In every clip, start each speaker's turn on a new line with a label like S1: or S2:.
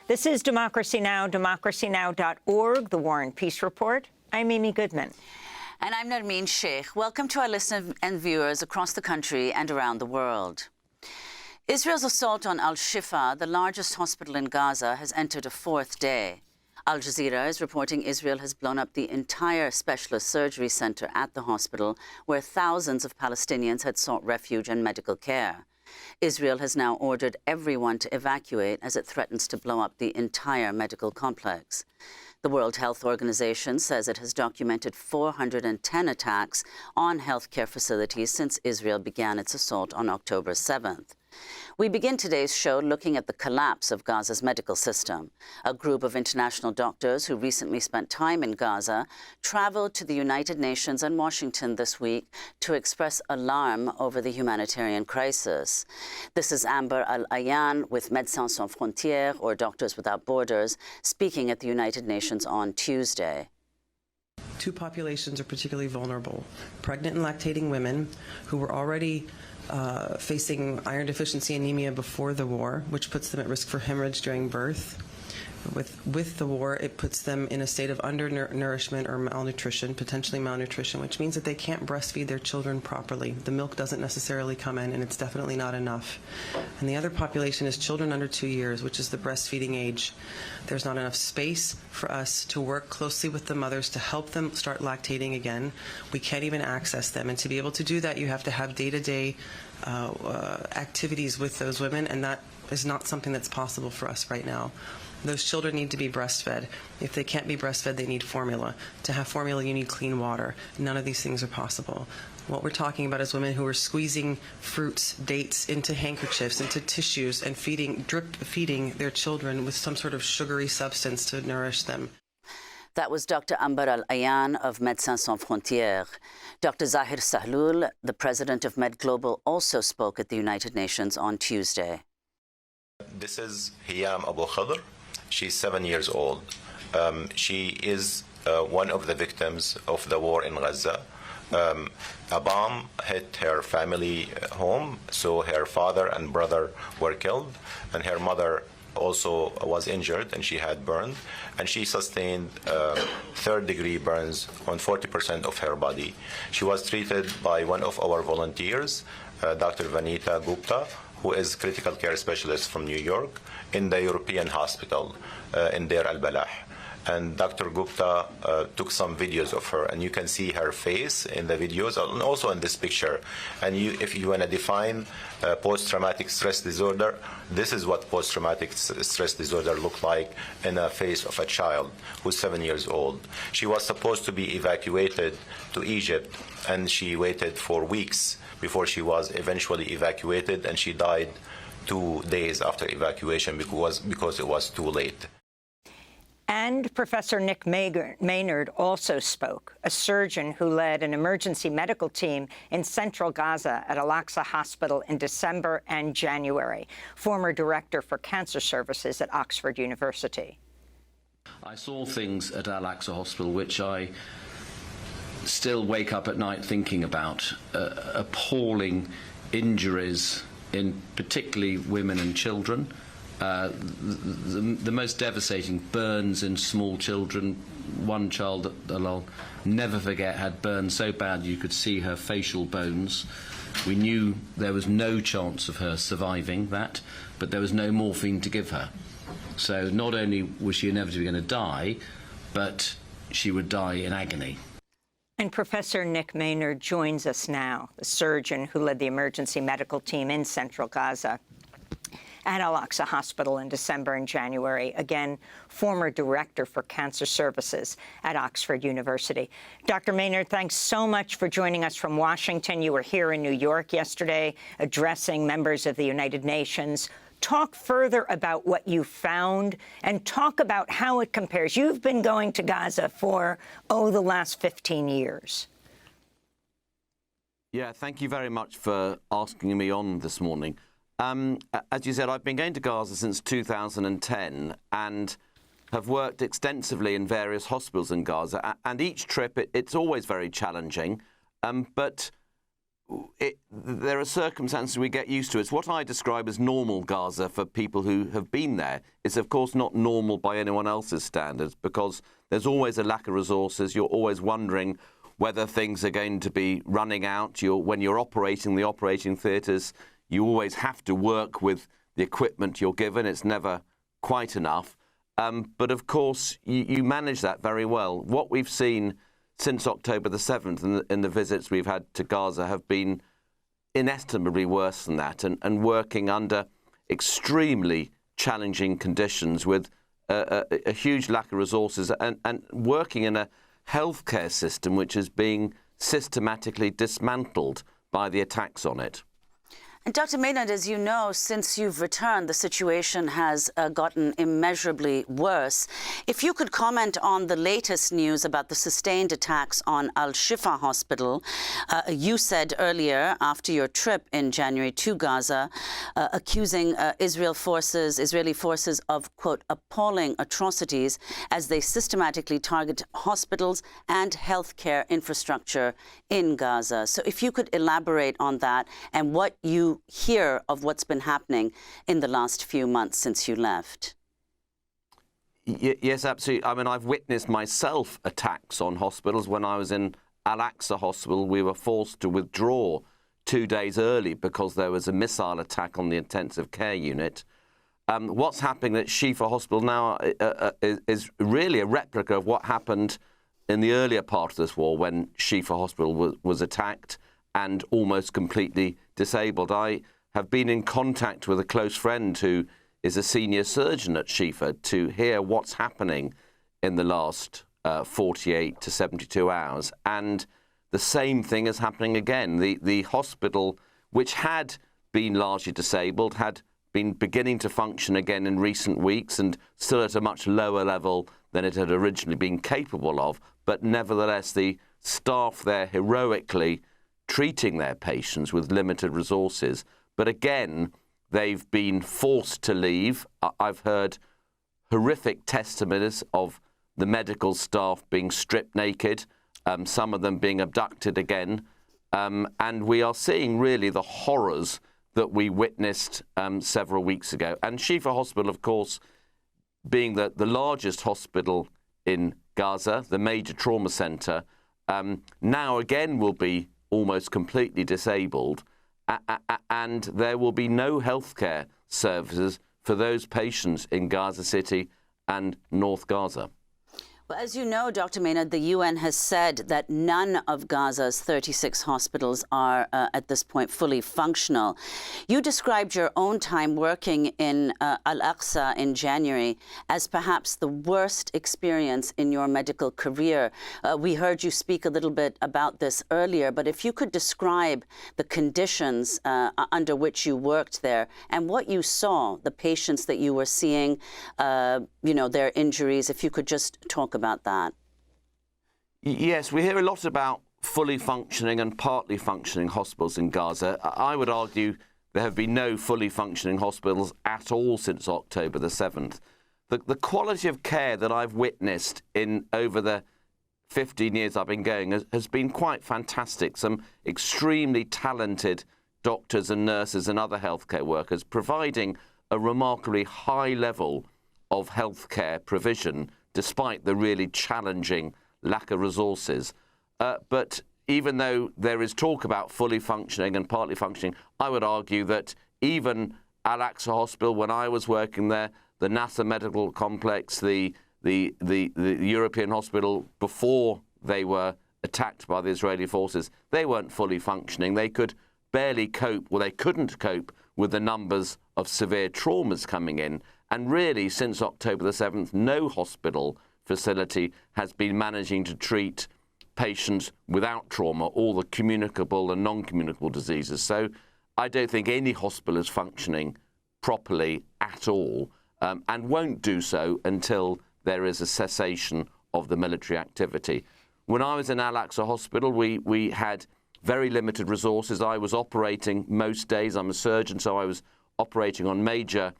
S1: This is Democracy Now!, democracynow.org, the War and Peace Report. I'm Amy Goodman.
S2: And I'm Nermeen Sheikh. Welcome to our listeners and viewers across the country and around the world. Israel's assault on Al-Shifa, the largest hospital in Gaza, has entered a fourth day. Al Jazeera is reporting Israel has blown up the entire specialist surgery center at the hospital, where thousands of Palestinians had sought refuge and medical care. Israel has now ordered everyone to evacuate as it threatens to blow up the entire medical complex. The World Health Organization says it has documented 410 attacks on healthcare facilities since Israel began its assault on October 7th. We begin today's show looking at the collapse of Gaza's medical system. A group of international doctors who recently spent time in Gaza traveled to the United Nations and Washington this week to express alarm over the humanitarian crisis. This is Amber Al-Ayan with Médecins Sans Frontières, or Doctors Without Borders, speaking at the United Nations on Tuesday.
S3: Two populations are particularly vulnerable: pregnant and lactating women who were already facing iron deficiency anemia before the war, which puts them at risk for hemorrhage during birth. With the war, it puts them in a state of undernourishment or malnutrition, potentially malnutrition, which means that they can't breastfeed their children properly. The milk doesn't necessarily come in, and it's definitely not enough. And the other population is children under 2 years, which is the breastfeeding age. There's not enough space for us to work closely with the mothers to help them start lactating again. We can't even access them. And to be able to do that, you have to have day-to-day activities with those women, and that is not something that's possible for us right now. Those children need to be breastfed. If they can't be breastfed, they need formula. To have formula, you need clean water. None of these things are possible. What we're talking about is women who are squeezing fruits, dates into handkerchiefs, into tissues, and drip feeding their children with some sort of sugary substance to nourish them.
S2: That was Dr. Amber Al-Ayan of Médecins Sans Frontières. Dr. Zahir Sahlul, the president of Med Global, also spoke at the United Nations on Tuesday.
S4: This is Hiyam Abu Khadr. She's 7 years old. She is one of the victims of the war in Gaza. A bomb hit her family home, so her father and brother were killed, and her mother also was injured, and she had burned, and she sustained third-degree burns on 40% of her body. She was treated by one of our volunteers, Dr. Vanita Gupta, who is critical care specialist from New York, in the European hospital in Deir al-Balah. And Dr. Gupta took some videos of her, and you can see her face in the videos, and also in this picture. And if you want to define post-traumatic stress disorder, this is what post-traumatic stress disorder looked like in the face of a child who's 7 years old. She was supposed to be evacuated to Egypt, and she waited for weeks before she was eventually evacuated, and she died 2 days after evacuation because it was too late.
S1: And Professor Nick Maynard also spoke, a surgeon who led an emergency medical team in central Gaza at Al-Aqsa Hospital in December and January, former director for cancer services at Oxford University.
S5: I saw things at Al-Aqsa Hospital which I still wake up at night thinking about. Appalling injuries in particularly women and children. The most devastating burns in small children. One child that I'll never forget had burns so bad you could see her facial bones. We knew there was no chance of her surviving that, but there was no morphine to give her. So not only was she inevitably going to die, but she would die in agony.
S1: And Professor Nick Maynard joins us now, the surgeon who led the emergency medical team in central Gaza at Al-Aqsa Hospital in December and January. Again, former director for cancer services at Oxford University. Dr. Maynard, thanks so much for joining us from Washington. You were here in New York yesterday addressing members of the United Nations. Talk further about what you found and talk about how it compares. You've been going to Gaza for, the last 15 years.
S6: Yeah, thank you very much for asking me on this morning. As you said, I've been going to Gaza since 2010 and have worked extensively in various hospitals in Gaza. And each trip, it's always very challenging. But there are circumstances we get used to. It's what I describe as normal Gaza for people who have been there. It's, of course, not normal by anyone else's standards because there's always a lack of resources. You're always wondering whether things are going to be running out. When you're operating the operating theatres, you always have to work with the equipment you're given. It's never quite enough. But, of course, you manage that very well. What we've seen since October the 7th and the visits we've had to Gaza have been inestimably worse than that and working under extremely challenging conditions with a huge lack of resources and working in a healthcare system which is being systematically dismantled by the attacks on it.
S2: And Dr. Maynard, as you know, since you've returned, the situation has gotten immeasurably worse. If you could comment on the latest news about the sustained attacks on Al-Shifa Hospital. You said earlier, after your trip in January to Gaza, accusing Israeli forces of, quote, appalling atrocities as they systematically target hospitals and healthcare infrastructure in Gaza. So if you could elaborate on that and what you hear of what's been happening in the last few months since you left.
S6: Yes, absolutely. I mean, I've witnessed myself attacks on hospitals. When I was in Al-Aqsa hospital, we were forced to withdraw 2 days early because there was a missile attack on the intensive care unit. What's happening at Shifa Hospital now is really a replica of what happened in the earlier part of this war when Shifa Hospital was attacked and almost completely disabled. I have been in contact with a close friend who is a senior surgeon at Shifa to hear what's happening in the last 48 to 72 hours. And the same thing is happening again. The hospital, which had been largely disabled, had been beginning to function again in recent weeks and still at a much lower level than it had originally been capable of. But nevertheless, the staff there heroically treating their patients with limited resources. But again, they've been forced to leave. I've heard horrific testimonies of the medical staff being stripped naked, some of them being abducted again. And we are seeing really the horrors that we witnessed several weeks ago. And Shifa Hospital, of course, being the largest hospital in Gaza, the major trauma centre, now again will be almost completely disabled, and there will be no healthcare services for those patients in Gaza City and North Gaza.
S2: Well, as you know, Dr. Maynard, the UN has said that none of Gaza's 36 hospitals are at this point fully functional. You described your own time working in Al-Aqsa in January as perhaps the worst experience in your medical career. We heard you speak a little bit about this earlier, but if you could describe the conditions under which you worked there and what you saw, the patients that you were seeing, their injuries, if you could just talk about that.
S6: Yes, we hear a lot about fully functioning and partly functioning hospitals in Gaza. I would argue there have been no fully functioning hospitals at all since October the 7th. The quality of care that I've witnessed in over the 15 years I've been going has been quite fantastic. Some extremely talented doctors and nurses and other healthcare workers providing a remarkably high level of healthcare provision despite the really challenging lack of resources. But even though there is talk about fully functioning and partly functioning, I would argue that even Al-Aqsa Hospital, when I was working there, the Nasser Medical Complex, the European Hospital, before they were attacked by the Israeli forces, they weren't fully functioning. They could barely cope, well, they couldn't cope with the numbers of severe traumas coming in. And really, since October the 7th, no hospital facility has been managing to treat patients without trauma, all the communicable and non-communicable diseases. So I don't think any hospital is functioning properly at all, and won't do so until there is a cessation of the military activity. When I was in Al-Aqsa Hospital, we had very limited resources. I was operating most days. I'm a surgeon, so I was operating on major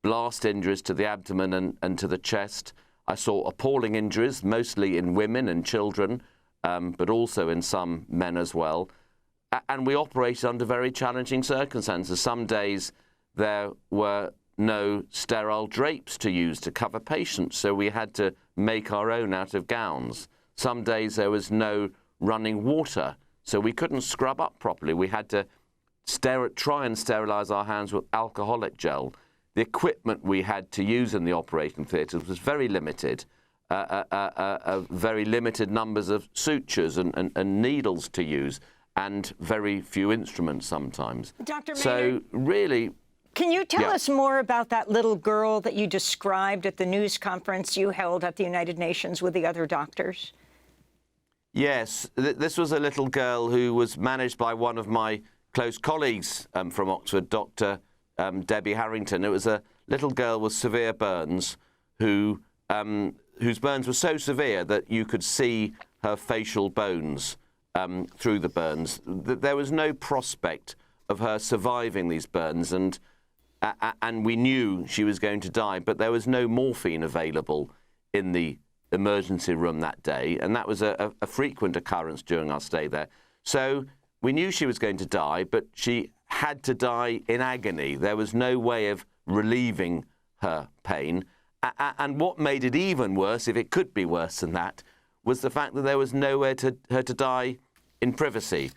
S6: blast injuries to the abdomen and to the chest. I saw appalling injuries, mostly in women and children, but also in some men as well. and we operated under very challenging circumstances. Some days there were no sterile drapes to use to cover patients, so we had to make our own out of gowns. Some days there was no running water, so we couldn't scrub up properly. We had to try and sterilize our hands with alcoholic gel. The equipment we had to use in the operating theatres was very limited. Very limited numbers of sutures and needles to use, and very few instruments sometimes.
S1: Dr. Maynard,
S6: so really,
S1: can you tell us more about that little girl that you described at the news conference you held at the United Nations with the other doctors?
S6: Yes, this was a little girl who was managed by one of my close colleagues from Oxford, Dr. Debbie Harrington. It was a little girl with severe burns whose burns were so severe that you could see her facial bones through the burns. There was no prospect of her surviving these burns, and we knew she was going to die, but there was no morphine available in the emergency room that day, and that was a frequent occurrence during our stay there. So we knew she was going to die, but she had to die in agony. There was no way of relieving her pain. And what made it even worse, if it could be worse than that, was the fact that there was nowhere for her to die in privacy.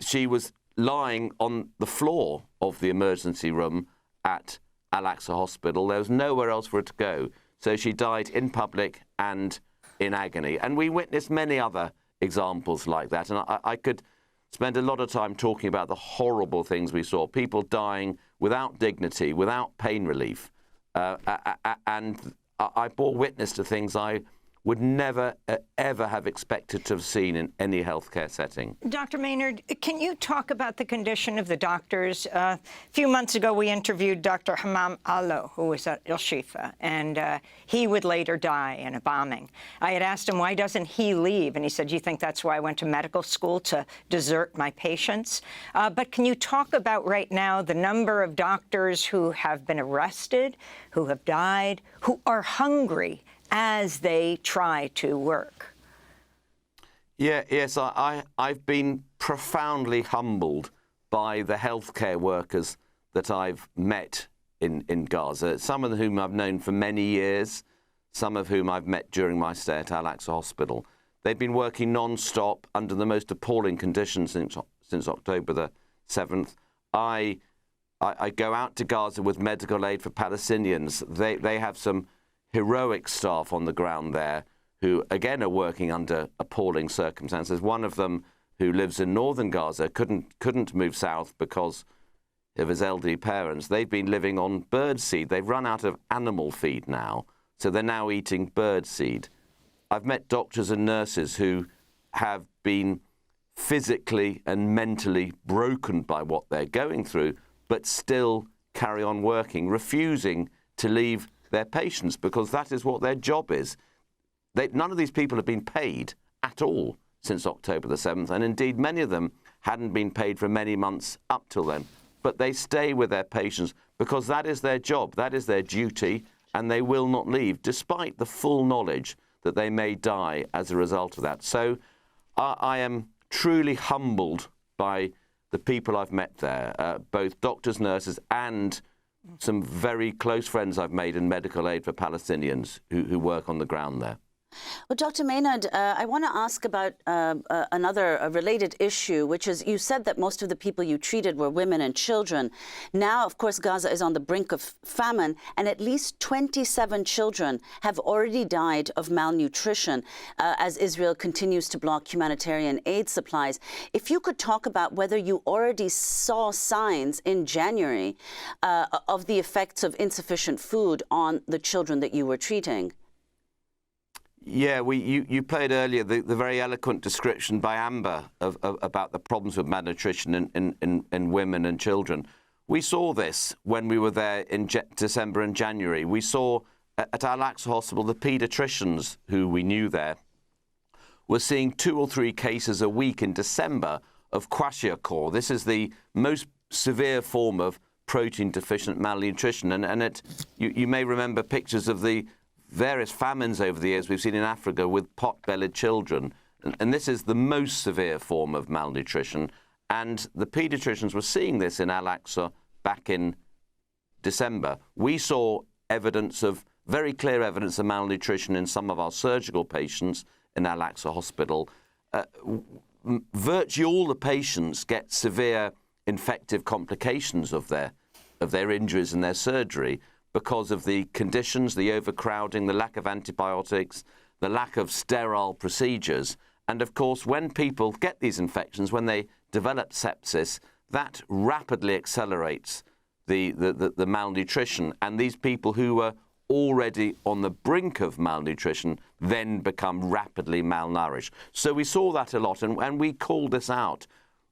S6: She was lying on the floor of the emergency room at Al-Aqsa Hospital. There was nowhere else for her to go. So she died in public and in agony. And we witnessed many other examples like that. And I could spend a lot of time talking about the horrible things we saw. People dying without dignity, without pain relief. And I bore witness to things I would never, ever have expected to have seen in any healthcare setting.
S1: Dr. Maynard, can you talk about the condition of the doctors? A few months ago, we interviewed Dr. Hammam Allo, who was at Al-Shifa, and he would later die in a bombing. I had asked him, why doesn't he leave? And he said, you think that's why I went to medical school, to desert my patients? But can you talk about right now the number of doctors who have been arrested, who have died, who are hungry as they try to work?
S6: Yes, I've been profoundly humbled by the healthcare workers that I've met in Gaza, some of whom I've known for many years, some of whom I've met during my stay at Al-Aqsa Hospital. They've been working non-stop under the most appalling conditions since October the 7th. I go out to Gaza with medical aid for Palestinians. They have some heroic staff on the ground there who, again, are working under appalling circumstances. One of them, who lives in northern Gaza, couldn't move south because of his elderly parents. They've been living on bird seed. They've run out of animal feed now, so they're now eating bird seed. I've met doctors and nurses who have been physically and mentally broken by what they're going through, but still carry on working, refusing to leave their patients, because that is what their job is. None of these people have been paid at all since October the 7th, and indeed many of them hadn't been paid for many months up till then. But they stay with their patients because that is their job, that is their duty, and they will not leave, despite the full knowledge that they may die as a result of that. So I am truly humbled by the people I've met there, both doctors, nurses, and some very close friends I've made in medical aid for Palestinians who work on the ground there.
S2: Well, Dr. Maynard, I want to ask about another related issue, which is you said that most of the people you treated were women and children. Now, of course, Gaza is on the brink of famine, and at least 27 children have already died of malnutrition as Israel continues to block humanitarian aid supplies. If you could talk about whether you already saw signs in January of the effects of insufficient food on the children that you were treating.
S6: Yeah, you played earlier the very eloquent description by Amber about the problems with malnutrition in women and children. We saw this when we were there in December and January. We saw at Al-Aqsa Hospital the paediatricians who we knew there were seeing 2 or 3 cases a week in December of kwashiorkor. This is the most severe form of protein-deficient malnutrition. And you may remember pictures of the various famines over the years we've seen in Africa with pot-bellied children. And this is the most severe form of malnutrition. And the paediatricians were seeing this in Al-Aqsa back in December. We saw evidence of, very clear evidence of malnutrition in some of our surgical patients in Al-Aqsa hospital. Virtually all the patients get severe infective complications of their injuries and their surgery because of the conditions, the overcrowding, the lack of antibiotics, the lack of sterile procedures. And of course, when people get these infections, when they develop sepsis, that rapidly accelerates the malnutrition. And these people who were already on the brink of malnutrition then become rapidly malnourished. So we saw that a lot, and we called this out.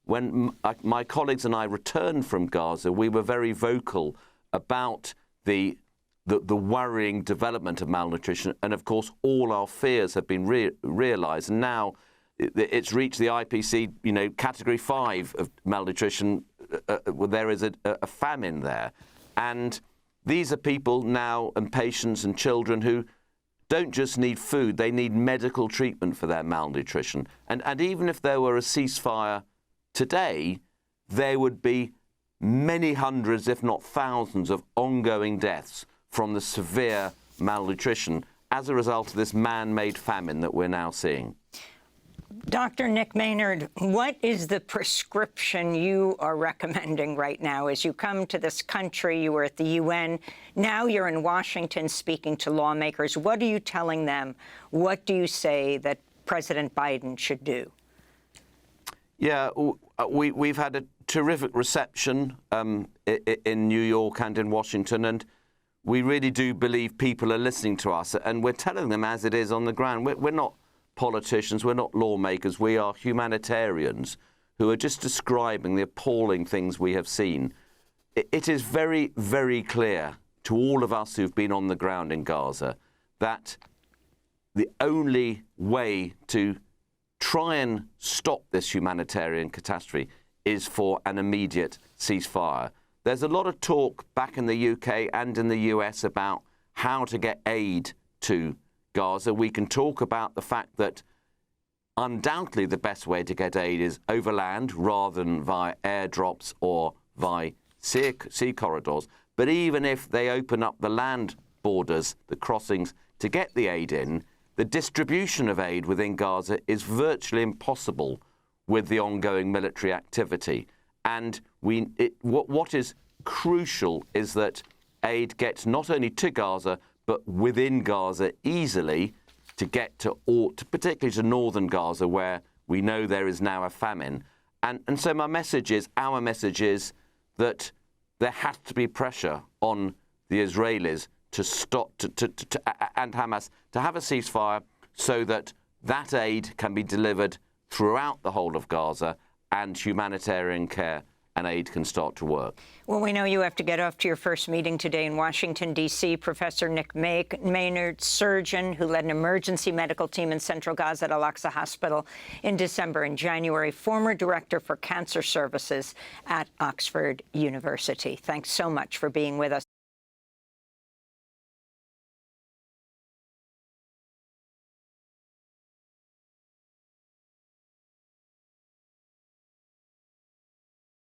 S6: When my colleagues and I returned from Gaza, we were very vocal about the worrying development of malnutrition, and of course all our fears have been realised, and now it's reached the IPC, category 5 of malnutrition. There is a famine there, and these are people now and patients and children who don't just need food, they need medical treatment for their malnutrition. And even if there were a ceasefire today, there would be many hundreds, if not thousands, of ongoing deaths from the severe malnutrition as a result of this man-made famine that we're now seeing.
S1: Dr. Nick Maynard, what is the prescription you are recommending right now? As you come to this country, you were at the UN, now you're in Washington speaking to lawmakers. What are you telling them? What do you say that President Biden should do?
S6: Yeah, we've had a terrific reception in New York and in Washington, and we really do believe people are listening to us, and we're telling them as it is on the ground. We're not politicians, we're not lawmakers, we are humanitarians who are just describing the appalling things we have seen. It is very, very clear to all of us who've been on the ground in Gaza that the only way to try and stop this humanitarian catastrophe is for an immediate ceasefire. There's a lot of talk back in the UK and in the US about how to get aid to Gaza. We can talk about the fact that undoubtedly the best way to get aid is overland rather than via airdrops or via sea corridors. But even if they open up the land borders, the crossings, to get the aid in, the distribution of aid within Gaza is virtually impossible with the ongoing military activity. And what is crucial is that aid gets not only to Gaza, but within Gaza easily to get to particularly to northern Gaza, where we know there is now a famine. And so our message is that there has to be pressure on the Israelis to stop and Hamas to have a ceasefire so that that aid can be delivered throughout the whole of Gaza and humanitarian care and aid can start to work.
S1: Well, we know you have to get off to your first meeting today in Washington, D.C. Professor Nick Maynard, surgeon who led an emergency medical team in central Gaza at Al-Aqsa Hospital in December and January, former director for cancer services at Oxford University. Thanks so much for being with us.